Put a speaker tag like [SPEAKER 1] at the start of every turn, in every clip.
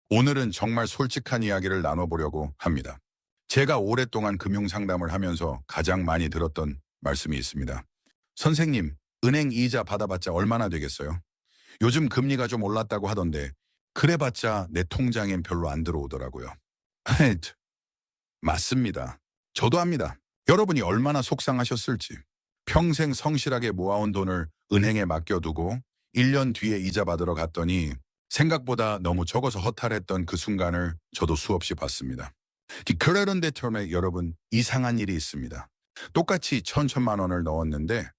[SPEAKER 1] 오늘은 정말 솔직한 이야기를 나눠보려고 합니다. 제가 오랫동안 금융상담을 하면서 가장 많이 들었던 말씀이 있습니다. 선생님, 은행 이자 받아봤자 얼마나 되겠어요? 요즘 금리가 좀 올랐다고 하던데 그래봤자 내 통장엔 별로 안 들어오더라고요. 맞습니다. 저도 압니다. 여러분이 얼마나 속상하셨을지. 평생 성실하게 모아온 돈을 은행에 맡겨두고 1년 뒤에 이자 받으러 갔더니 생각보다 너무 적어서 허탈했던 그 순간을 저도 수없이 봤습니다. 그런데 처음에 여러분 이상한 일이 있습니다. 똑같이 천천만 원을 넣었는데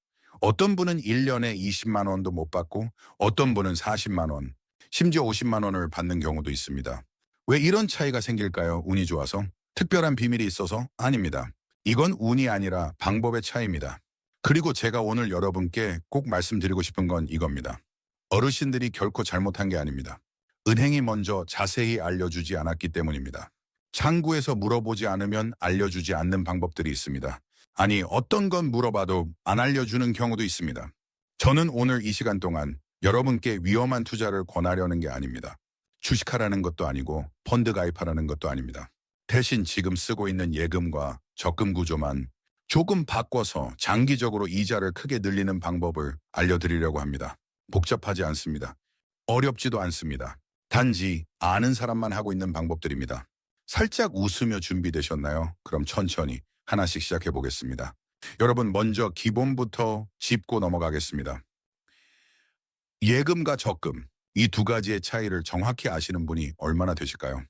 [SPEAKER 1] 어떤 분은 1년에 20만 원도 못 받고 어떤 분은 40만 원, 심지어 50만 원을 받는 경우도 있습니다. 왜 이런 차이가 생길까요? 운이 좋아서? 특별한 비밀이 있어서? 아닙니다. 이건 운이 아니라 방법의 차이입니다. 그리고 제가 오늘 여러분께 꼭 말씀드리고 싶은 건 이겁니다. 어르신들이 결코 잘못한 게 아닙니다. 은행이 먼저 자세히 알려주지 않았기 때문입니다. 창구에서 물어보지 않으면 알려주지 않는 방법들이 있습니다. 아니, 어떤 건 물어봐도 안 알려주는 경우도 있습니다. 저는 오늘 이 시간 동안 여러분께 위험한 투자를 권하려는 게 아닙니다. 주식하라는 것도 아니고 펀드 가입하라는 것도 아닙니다. 대신 지금 쓰고 있는 예금과 적금 구조만 조금 바꿔서 장기적으로 이자를 크게 늘리는 방법을 알려드리려고 합니다. 복잡하지 않습니다. 어렵지도 않습니다. 단지 아는 사람만 하고 있는 방법들입니다. 살짝 웃으며 준비되셨나요? 그럼 천천히 하나씩 시작해 보겠습니다. 여러분 먼저 기본부터 짚고 넘어가겠습니다. 예금과 적금, 이 두 가지의 차이를 정확히 아시는 분이 얼마나 되실까요?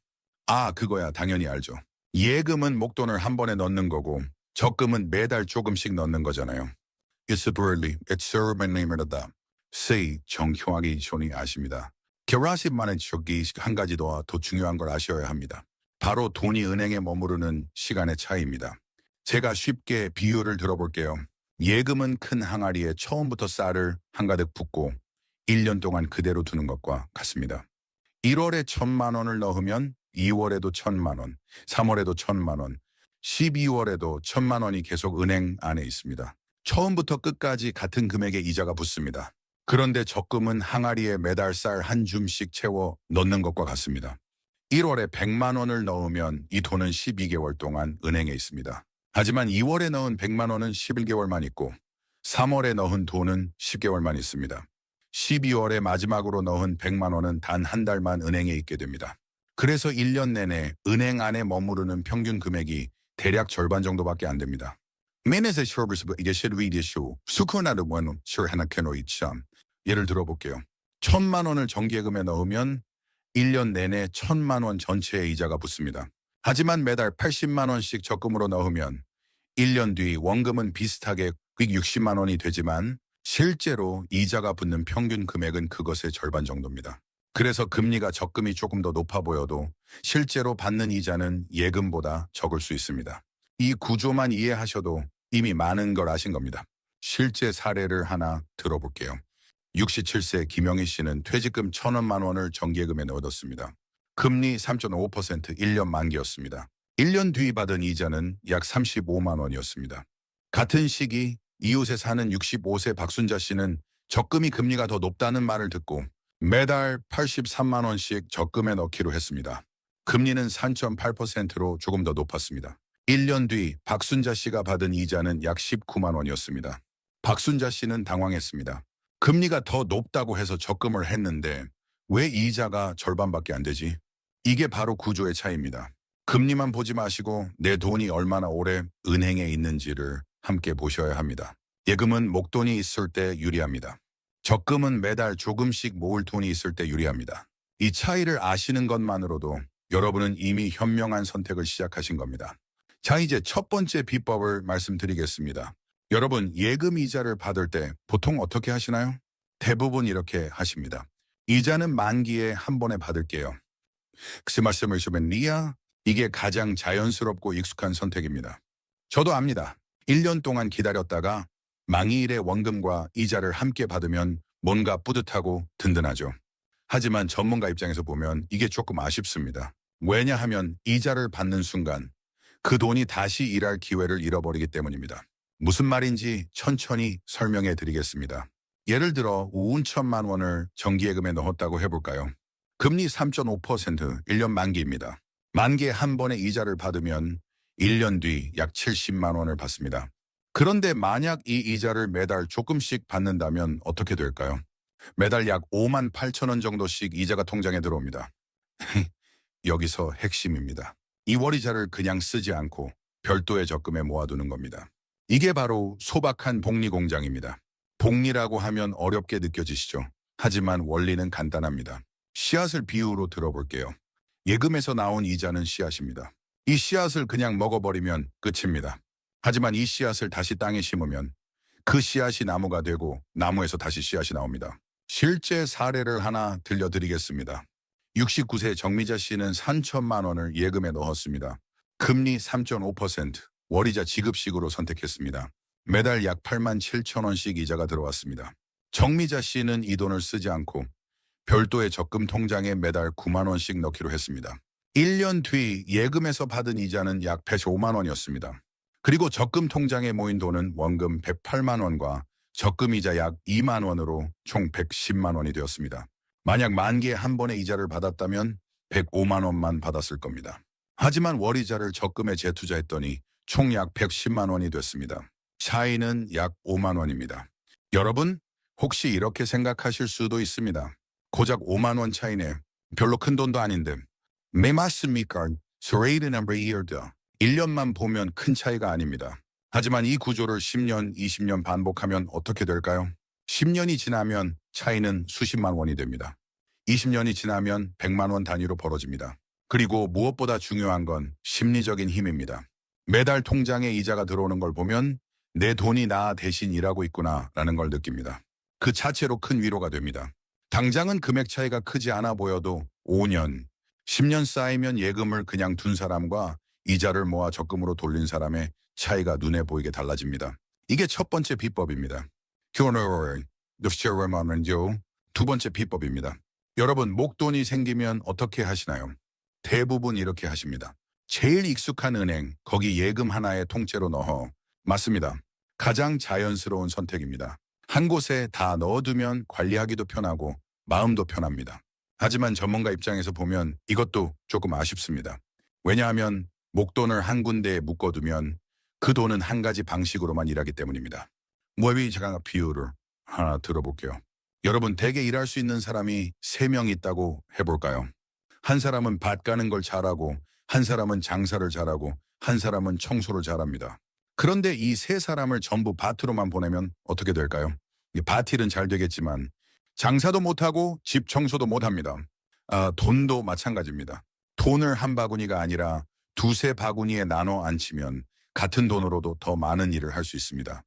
[SPEAKER 1] 아, 그거야 당연히 알죠. 예금은 목돈을 한 번에 넣는 거고 적금은 매달 조금씩 넣는 거잖아요. It's early, it's sermon say 정형하게 손이 아십니다. 결혼하신만의 저기 한 가지 더 중요한 걸 아셔야 합니다. 바로 돈이 은행에 머무르는 시간의 차이입니다. 제가 쉽게 비유를 들어볼게요. 예금은 큰 항아리에 처음부터 쌀을 한가득 붓고 1년 동안 그대로 두는 것과 같습니다. 1월에 1,000만 원을 넣으면 2월에도 1,000만 원, 3월에도 1,000만 원, 12월에도 1,000만 원이 계속 은행 안에 있습니다. 처음부터 끝까지 같은 금액의 이자가 붙습니다. 그런데 적금은 항아리에 매달 쌀 한 줌씩 채워 넣는 것과 같습니다. 1월에 100만 원을 넣으면 이 돈은 12개월 동안 은행에 있습니다. 하지만 2월에 넣은 100만 원은 11개월만 있고 3월에 넣은 돈은 10개월만 있습니다. 12월에 마지막으로 넣은 100만 원은 단 한 달만 은행에 있게 됩니다. 그래서 1년 내내 은행 안에 머무르는 평균 금액이 대략 절반 정도밖에 안 됩니다. 맨에서 이게 실위디쇼 수코나도 원은 하나 캐노 이참 예를 들어볼게요. 1,000만 원을 정기예금에 넣으면 1년 내내 1,000만 원 전체의 이자가 붙습니다. 하지만 매달 80만 원씩 적금으로 넣으면 1년 뒤 원금은 비슷하게 60만 원이 되지만 실제로 이자가 붙는 평균 금액은 그것의 절반 정도입니다. 그래서 금리가 적금이 조금 더 높아 보여도 실제로 받는 이자는 예금보다 적을 수 있습니다. 이 구조만 이해하셔도 이미 많은 걸 아신 겁니다. 실제 사례를 하나 들어볼게요. 67세 김영희 씨는 퇴직금 1,000만 원을 정기예금에 넣어뒀습니다. 금리 3.5% 1년 만기였습니다. 1년 뒤 받은 이자는 약 35만 원이었습니다. 같은 시기 이웃에 사는 65세 박순자 씨는 적금이 금리가 더 높다는 말을 듣고 매달 83만 원씩 적금에 넣기로 했습니다. 금리는 3.8%로 조금 더 높았습니다. 1년 뒤 박순자 씨가 받은 이자는 약 19만 원이었습니다. 박순자 씨는 당황했습니다. 금리가 더 높다고 해서 적금을 했는데 왜 이자가 절반밖에 안 되지? 이게 바로 구조의 차이입니다. 금리만 보지 마시고 내 돈이 얼마나 오래 은행에 있는지를 함께 보셔야 합니다. 예금은 목돈이 있을 때 유리합니다. 적금은 매달 조금씩 모을 돈이 있을 때 유리합니다. 이 차이를 아시는 것만으로도 여러분은 이미 현명한 선택을 시작하신 겁니다. 자, 이제 첫 번째 비법을 말씀드리겠습니다. 여러분, 예금 이자를 받을 때 보통 어떻게 하시나요? 대부분 이렇게 하십니다. 이자는 만기에 한 번에 받을게요. 그 말씀을 주면 니야? 이게 가장 자연스럽고 익숙한 선택입니다. 저도 압니다. 1년 동안 기다렸다가 만기일에 원금과 이자를 함께 받으면 뭔가 뿌듯하고 든든하죠. 하지만 전문가 입장에서 보면 이게 조금 아쉽습니다. 왜냐하면 이자를 받는 순간 그 돈이 다시 일할 기회를 잃어버리기 때문입니다. 무슨 말인지 천천히 설명해 드리겠습니다. 예를 들어 5천만 원을 정기예금에 넣었다고 해볼까요? 금리 3.5% 1년 만기입니다. 만기에 한 번에 이자를 받으면 1년 뒤 약 70만 원을 받습니다. 그런데 만약 이 이자를 매달 조금씩 받는다면 어떻게 될까요? 매달 약 5만 8천 원 정도씩 이자가 통장에 들어옵니다. 여기서 핵심입니다. 이 월이자를 그냥 쓰지 않고 별도의 적금에 모아두는 겁니다. 이게 바로 소박한 복리 공장입니다. 복리라고 하면 어렵게 느껴지시죠? 하지만 원리는 간단합니다. 씨앗을 비유로 들어볼게요. 예금에서 나온 이자는 씨앗입니다. 이 씨앗을 그냥 먹어버리면 끝입니다. 하지만 이 씨앗을 다시 땅에 심으면 그 씨앗이 나무가 되고 나무에서 다시 씨앗이 나옵니다. 실제 사례를 하나 들려드리겠습니다. 69세 정미자 씨는 3천만 원을 예금에 넣었습니다. 금리 3.5%, 월이자 지급식으로 선택했습니다. 매달 약 8만 7천 원씩 이자가 들어왔습니다. 정미자 씨는 이 돈을 쓰지 않고 별도의 적금 통장에 매달 9만 원씩 넣기로 했습니다. 1년 뒤 예금에서 받은 이자는 약 105만 원이었습니다. 그리고 적금 통장에 모인 돈은 원금 108만 원과 적금이자 약 2만 원으로 총 110만 원이 되었습니다. 만약 만기에 한 번에 이자를 받았다면 105만 원만 받았을 겁니다. 하지만 월이자를 적금에 재투자했더니 총 약 110만 원이 됐습니다. 차이는 약 5만 원입니다. 여러분, 혹시 이렇게 생각하실 수도 있습니다. 고작 5만 원 차이네. 별로 큰 돈도 아닌데. 매 맞습니까? 소레이드 넘버 이어드. 1년만 보면 큰 차이가 아닙니다. 하지만 이 구조를 10년, 20년 반복하면 어떻게 될까요? 10년이 지나면 차이는 수십만 원이 됩니다. 20년이 지나면 100만 원 단위로 벌어집니다. 그리고 무엇보다 중요한 건 심리적인 힘입니다. 매달 통장에 이자가 들어오는 걸 보면 내 돈이 나 대신 일하고 있구나라는 걸 느낍니다. 그 자체로 큰 위로가 됩니다. 당장은 금액 차이가 크지 않아 보여도 5년, 10년 쌓이면 예금을 그냥 둔 사람과 이자를 모아 적금으로 돌린 사람의 차이가 눈에 보이게 달라집니다. 이게 첫 번째 비법입니다. 두 번째 비법입니다. 여러분, 목돈이 생기면 어떻게 하시나요? 대부분 이렇게 하십니다. 제일 익숙한 은행, 거기 예금 하나에 통째로 넣어. 맞습니다. 가장 자연스러운 선택입니다. 한 곳에 다 넣어두면 관리하기도 편하고 마음도 편합니다. 하지만 전문가 입장에서 보면 이것도 조금 아쉽습니다. 왜냐하면 목돈을 한 군데에 묶어두면 그 돈은 한 가지 방식으로만 일하기 때문입니다. 제가 비유를 하나 들어볼게요. 여러분, 댁에 일할 수 있는 사람이 3명 있다고 해볼까요? 한 사람은 밭 가는 걸 잘하고, 한 사람은 장사를 잘하고, 한 사람은 청소를 잘합니다. 그런데 이 3사람을 전부 밭으로만 보내면 어떻게 될까요? 밭일은 잘 되겠지만 장사도 못하고 집 청소도 못합니다. 돈도 마찬가지입니다. 돈을 한 바구니가 아니라 2~3바구니에 나눠 앉히면 같은 돈으로도 더 많은 일을 할 수 있습니다.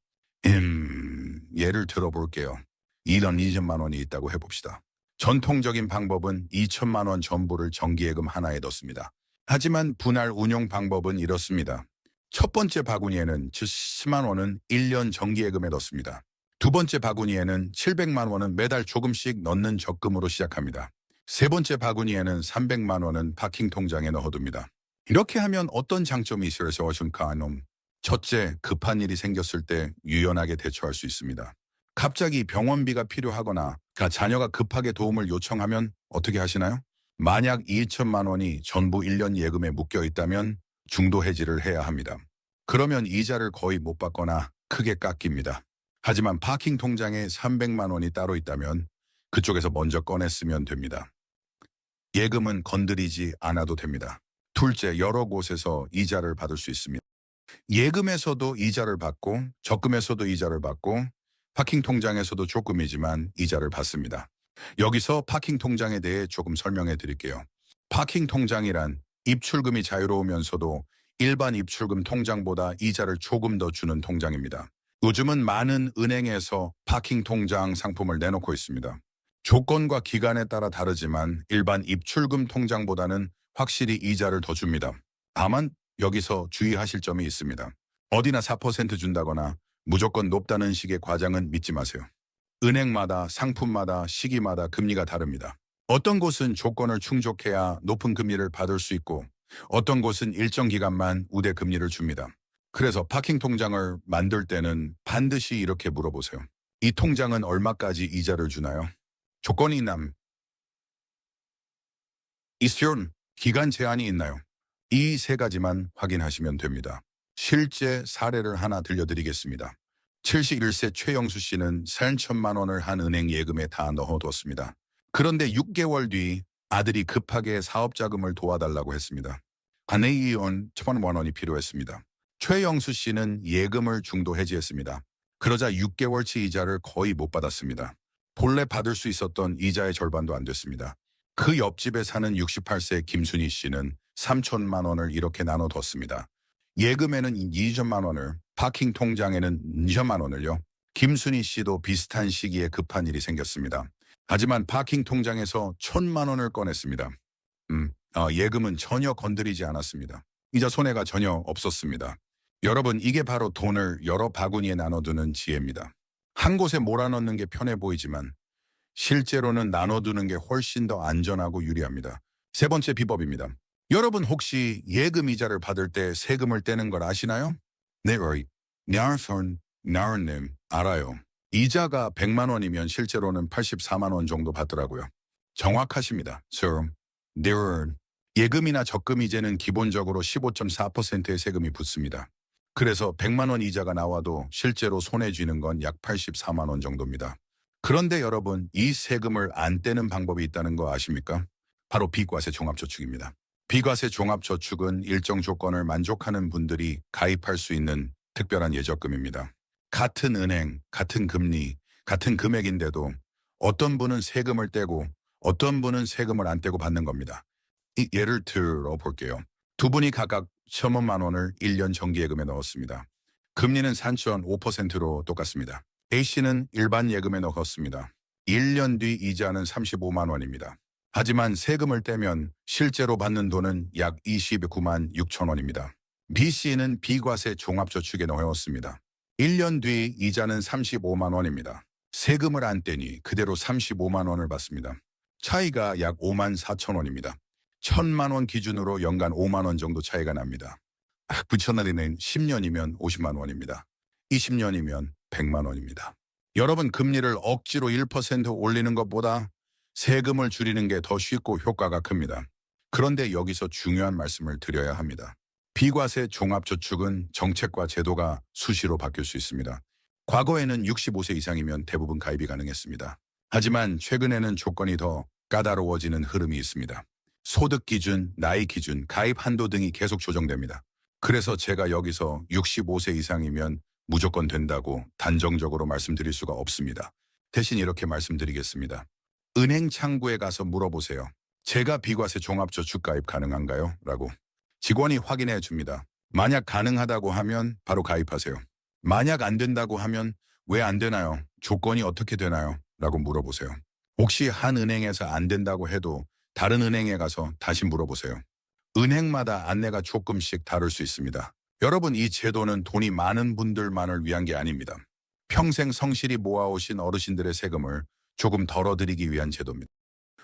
[SPEAKER 1] 예를 들어볼게요. 1년 2천만 원이 있다고 해봅시다. 전통적인 방법은 2천만 원 전부를 정기예금 하나에 넣습니다. 하지만 분할 운용 방법은 이렇습니다. 첫 번째 바구니에는 70만 원은 1년 정기예금에 넣습니다. 두 번째 바구니에는 700만 원은 매달 조금씩 넣는 적금으로 시작합니다. 세 번째 바구니에는 300만 원은 파킹 통장에 넣어둡니다. 이렇게 하면 어떤 장점이 있어서 첫째, 급한 일이 생겼을 때 유연하게 대처할 수 있습니다. 갑자기 병원비가 필요하거나 자녀가 급하게 도움을 요청하면 어떻게 하시나요? 만약 2천만 원이 전부 1년 예금에 묶여 있다면 중도 해지를 해야 합니다. 그러면 이자를 거의 못 받거나 크게 깎입니다. 하지만 파킹 통장에 300만 원이 따로 있다면 그쪽에서 먼저 꺼냈으면 됩니다. 예금은 건드리지 않아도 됩니다. 둘째, 여러 곳에서 이자를 받을 수 있습니다. 예금에서도 이자를 받고 적금에서도 이자를 받고 파킹 통장에서도 조금이지만 이자를 받습니다. 여기서 파킹 통장에 대해 조금 설명해 드릴게요. 파킹 통장이란 입출금이 자유로우면서도 일반 입출금 통장보다 이자를 조금 더 주는 통장입니다. 요즘은 많은 은행에서 파킹 통장 상품을 내놓고 있습니다. 조건과 기간에 따라 다르지만 일반 입출금 통장보다는 확실히 이자를 더 줍니다. 다만 여기서 주의하실 점이 있습니다. 어디나 4% 준다거나 무조건 높다는 식의 과장은 믿지 마세요. 은행마다 상품마다 시기마다 금리가 다릅니다. 어떤 곳은 조건을 충족해야 높은 금리를 받을 수 있고 어떤 곳은 일정 기간만 우대 금리를 줍니다. 그래서 파킹 통장을 만들 때는 반드시 이렇게 물어보세요. 이 통장은 얼마까지 이자를 주나요? 조건이 있으면 기간 제한이 있나요? 이 세 가지만 확인하시면 됩니다. 실제 사례를 하나 들려드리겠습니다. 71세 최영수 씨는 4천만 원을 한 은행 예금에 다 넣어뒀습니다. 그런데 6개월 뒤 아들이 급하게 사업자금을 도와달라고 했습니다. 아내의 원 1,000만 원이 필요했습니다. 최영수 씨는 예금을 중도 해지했습니다. 그러자 6개월치 이자를 거의 못 받았습니다. 본래 받을 수 있었던 이자의 절반도 안 됐습니다. 그 옆집에 사는 68세 김순희 씨는 3천만 원을 이렇게 나눠뒀습니다. 예금에는 2천만 원을, 파킹 통장에는 2천만 원을요. 김순희 씨도 비슷한 시기에 급한 일이 생겼습니다. 하지만 파킹 통장에서 1,000만 원을 꺼냈습니다. 예금은 전혀 건드리지 않았습니다. 이자 손해가 전혀 없었습니다. 여러분, 이게 바로 돈을 여러 바구니에 나눠두는 지혜입니다. 한 곳에 몰아넣는 게 편해 보이지만 실제로는 나눠두는 게 훨씬 더 안전하고 유리합니다. 세 번째 비법입니다. 여러분 혹시 예금 이자를 받을 때 세금을 떼는 걸 아시나요? 네, 나르님 알아요. 이자가 100만 원이면 실제로는 84만 원 정도 받더라고요. 정확하십니다. 예금이나 적금 이자는 기본적으로 15.4%의 세금이 붙습니다. 그래서 100만 원 이자가 나와도 실제로 손해 쥐는 건 약 84만 원 정도입니다. 그런데 여러분, 이 세금을 안 떼는 방법이 있다는 거 아십니까? 바로 비과세 종합저축입니다. 비과세 종합저축은 일정 조건을 만족하는 분들이 가입할 수 있는 특별한 예적금입니다. 같은 은행, 같은 금리, 같은 금액인데도 어떤 분은 세금을 떼고 어떤 분은 세금을 안 떼고 받는 겁니다. 이 예를 들어 볼게요. 두 분이 각각 1,000만 원을 1년 정기예금에 넣었습니다. 금리는 3.5%로 똑같습니다. A씨는 일반 예금에 넣었습니다. 1년 뒤 이자는 35만 원입니다. 하지만 세금을 떼면 실제로 받는 돈은 약 29만 6천 원입니다. B씨는 비과세 종합저축에 넣었습니다. 1년 뒤 이자는 35만 원입니다. 세금을 안 떼니 그대로 35만 원을 받습니다. 차이가 약 5만 4천 원입니다. 1,000만 원 기준으로 연간 5만 원 정도 차이가 납니다. 붙여내리는 10년이면 50만 원입니다. 20년이면 100만 원입니다. 여러분, 금리를 억지로 1% 올리는 것보다 세금을 줄이는 게 더 쉽고 효과가 큽니다. 그런데 여기서 중요한 말씀을 드려야 합니다. 비과세 종합저축은 정책과 제도가 수시로 바뀔 수 있습니다. 과거에는 65세 이상이면 대부분 가입이 가능했습니다. 하지만 최근에는 조건이 더 까다로워지는 흐름이 있습니다. 소득 기준, 나이 기준, 가입 한도 등이 계속 조정됩니다. 그래서 제가 여기서 65세 이상이면 무조건 된다고 단정적으로 말씀드릴 수가 없습니다. 대신 이렇게 말씀드리겠습니다. 은행 창구에 가서 물어보세요. 제가 비과세 종합저축 가입 가능한가요? 라고. 직원이 확인해 줍니다. 만약 가능하다고 하면 바로 가입하세요. 만약 안 된다고 하면 왜 안 되나요? 조건이 어떻게 되나요? 라고 물어보세요. 혹시 한 은행에서 안 된다고 해도 다른 은행에 가서 다시 물어보세요. 은행마다 안내가 조금씩 다를 수 있습니다. 여러분, 이 제도는 돈이 많은 분들만을 위한 게 아닙니다. 평생 성실히 모아오신 어르신들의 세금을 조금 덜어드리기 위한 제도입니다.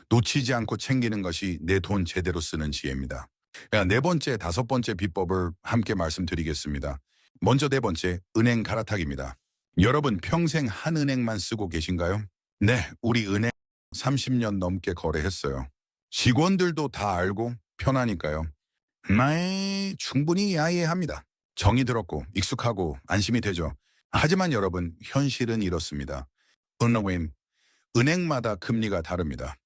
[SPEAKER 1] 놓치지 않고 챙기는 것이 내 돈 제대로 쓰는 지혜입니다. 네 번째, 다섯 번째 비법을 함께 말씀드리겠습니다. 먼저 네 번째, 은행 갈아타기입니다. 여러분, 평생 한 은행만 쓰고 계신가요? 네, 우리 은행 30년 넘게 거래했어요. 직원들도 다 알고 편하니까요. 충분히 이해합니다. 정이 들었고 익숙하고 안심이 되죠. 하지만 여러분, 현실은 이렇습니다. 은행마다 금리가 다릅니다.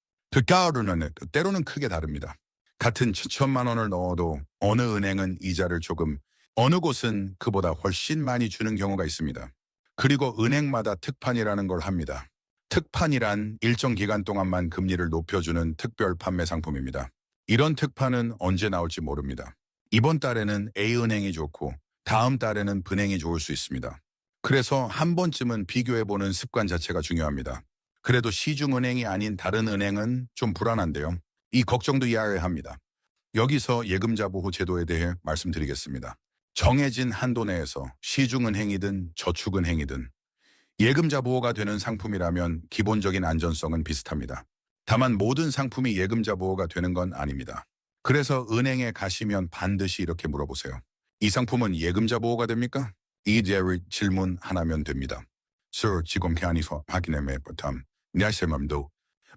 [SPEAKER 1] 때로는 크게 다릅니다. 같은 1,000만 원을 넣어도 어느 은행은 이자를 조금, 어느 곳은 그보다 훨씬 많이 주는 경우가 있습니다. 그리고 은행마다 특판이라는 걸 합니다. 특판이란 일정 기간 동안만 금리를 높여주는 특별 판매 상품입니다. 이런 특판은 언제 나올지 모릅니다. 이번 달에는 A은행이 좋고 다음 달에는 B은행이 좋을 수 있습니다. 그래서 한 번쯤은 비교해보는 습관 자체가 중요합니다. 그래도 시중은행이 아닌 다른 은행은 좀 불안한데요. 이 걱정도 이해해야 합니다. 여기서 예금자 보호 제도에 대해 말씀드리겠습니다. 정해진 한도 내에서 시중은행이든 저축은행이든 예금자 보호가 되는 상품이라면 기본적인 안전성은 비슷합니다. 다만 모든 상품이 예금자 보호가 되는 건 아닙니다. 그래서 은행에 가시면 반드시 이렇게 물어보세요. 이 상품은 예금자 보호가 됩니까? 이 질문 하나면 됩니다. 지금 확인해 보탐.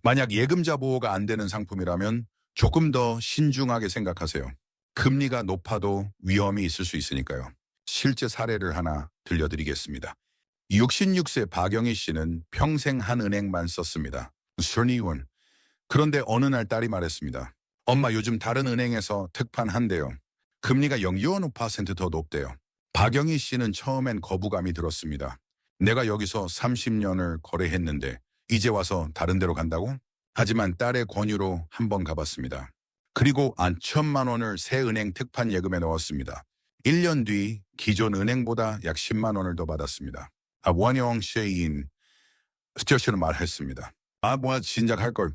[SPEAKER 1] 만약 예금자 보호가 안 되는 상품이라면 조금 더 신중하게 생각하세요. 금리가 높아도 위험이 있을 수 있으니까요. 실제 사례를 하나 들려드리겠습니다. 66세 박영희 씨는 평생 한 은행만 썼습니다. 순이원. 그런데 어느 날 딸이 말했습니다. 엄마 요즘 다른 은행에서 특판한대요. 금리가 0.25%더 높대요. 박영희 씨는 처음엔 거부감이 들었습니다. 내가 여기서 30년을 거래했는데 이제 와서 다른 데로 간다고? 하지만 딸의 권유로 한번 가봤습니다. 그리고 안 1,000만 원을 새 은행 특판 예금에 넣었습니다. 1년 뒤 기존 은행보다 약 10만 원을 더 받았습니다. 원영 씨인 스처시는 말했습니다. 뭐야 진작 할 걸.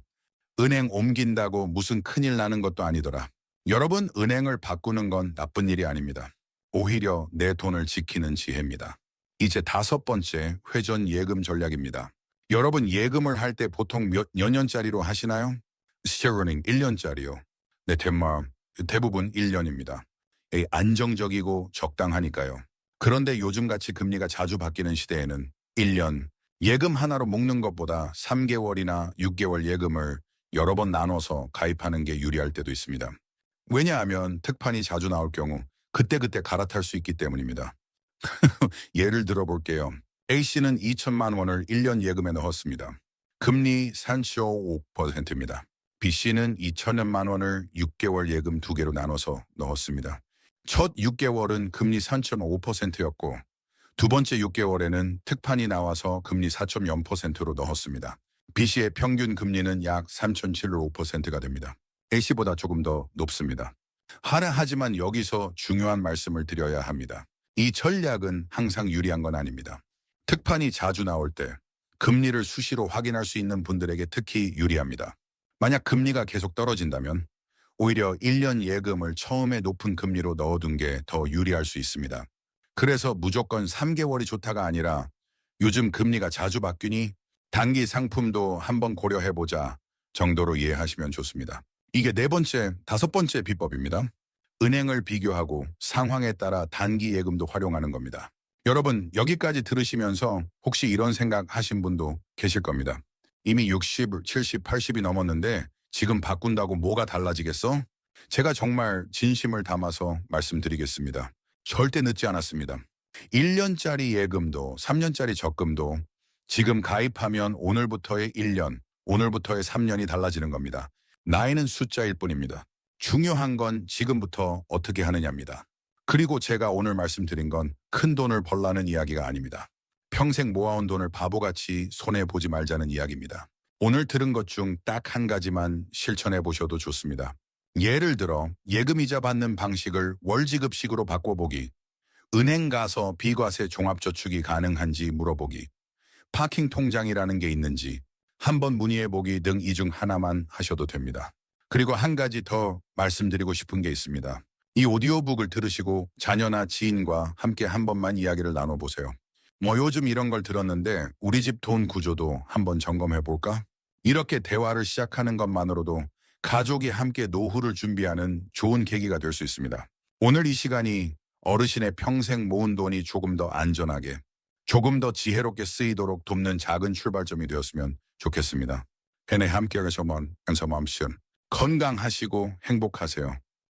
[SPEAKER 1] 은행 옮긴다고 무슨 큰일 나는 것도 아니더라. 여러분, 은행을 바꾸는 건 나쁜 일이 아닙니다. 오히려 내 돈을 지키는 지혜입니다. 이제 5번째 회전 예금 전략입니다. 여러분, 예금을 할 때 보통 몇 년짜리로 하시나요? 스티어러닝 1년짜리요. 네, 대부분 1년입니다. 안정적이고 적당하니까요. 그런데 요즘같이 금리가 자주 바뀌는 시대에는 1년 예금 하나로 묶는 것보다 3개월이나 6개월 예금을 여러 번 나눠서 가입하는 게 유리할 때도 있습니다. 왜냐하면 특판이 자주 나올 경우 그때그때 갈아탈 수 있기 때문입니다. 예를 들어 볼게요. A씨는 2천만 원을 1년 예금에 넣었습니다. 금리 3.5%입니다. B씨는 2천만 원을 6개월 예금 2개로 나눠서 넣었습니다. 첫 6개월은 금리 3.5%였고 두 번째 6개월에는 특판이 나와서 금리 4.0%로 넣었습니다. B씨의 평균 금리는 약 3.75%가 됩니다. A씨보다 조금 더 높습니다. 하지만 여기서 중요한 말씀을 드려야 합니다. 이 전략은 항상 유리한 건 아닙니다. 특판이 자주 나올 때 금리를 수시로 확인할 수 있는 분들에게 특히 유리합니다. 만약 금리가 계속 떨어진다면 오히려 1년 예금을 처음에 높은 금리로 넣어둔 게 더 유리할 수 있습니다. 그래서 무조건 3개월이 좋다가 아니라 요즘 금리가 자주 바뀌니 단기 상품도 한번 고려해보자 정도로 이해하시면 좋습니다. 이게 4번째, 5번째 비법입니다. 은행을 비교하고 상황에 따라 단기 예금도 활용하는 겁니다. 여러분, 여기까지 들으시면서 혹시 이런 생각 하신 분도 계실 겁니다. 이미 60, 70, 80이 넘었는데 지금 바꾼다고 뭐가 달라지겠어? 제가 정말 진심을 담아서 말씀드리겠습니다. 절대 늦지 않았습니다. 1년짜리 예금도 3년짜리 적금도 지금 가입하면 오늘부터의 1년, 오늘부터의 3년이 달라지는 겁니다. 나이는 숫자일 뿐입니다. 중요한 건 지금부터 어떻게 하느냐입니다. 그리고 제가 오늘 말씀드린 건 큰 돈을 벌라는 이야기가 아닙니다. 평생 모아온 돈을 바보같이 손해보지 말자는 이야기입니다. 오늘 들은 것 중 딱 한 가지만 실천해 보셔도 좋습니다. 예를 들어 예금이자 받는 방식을 월지급식으로 바꿔보기, 은행 가서 비과세 종합저축이 가능한지 물어보기, 파킹 통장이라는 게 있는지 한번 문의해보기 등 이 중 하나만 하셔도 됩니다. 그리고 한 가지 더 말씀드리고 싶은 게 있습니다. 이 오디오북을 들으시고 자녀나 지인과 함께 한 번만 이야기를 나눠보세요. 요즘 이런 걸 들었는데 우리 집 돈 구조도 한번 점검해볼까? 이렇게 대화를 시작하는 것만으로도 가족이 함께 노후를 준비하는 좋은 계기가 될 수 있습니다. 오늘 이 시간이 어르신의 평생 모은 돈이 조금 더 안전하게, 조금 더 지혜롭게 쓰이도록 돕는 작은 출발점이 되었으면 좋겠습니다. 팬에 함께 하셔서 건강하시고 행복하세요.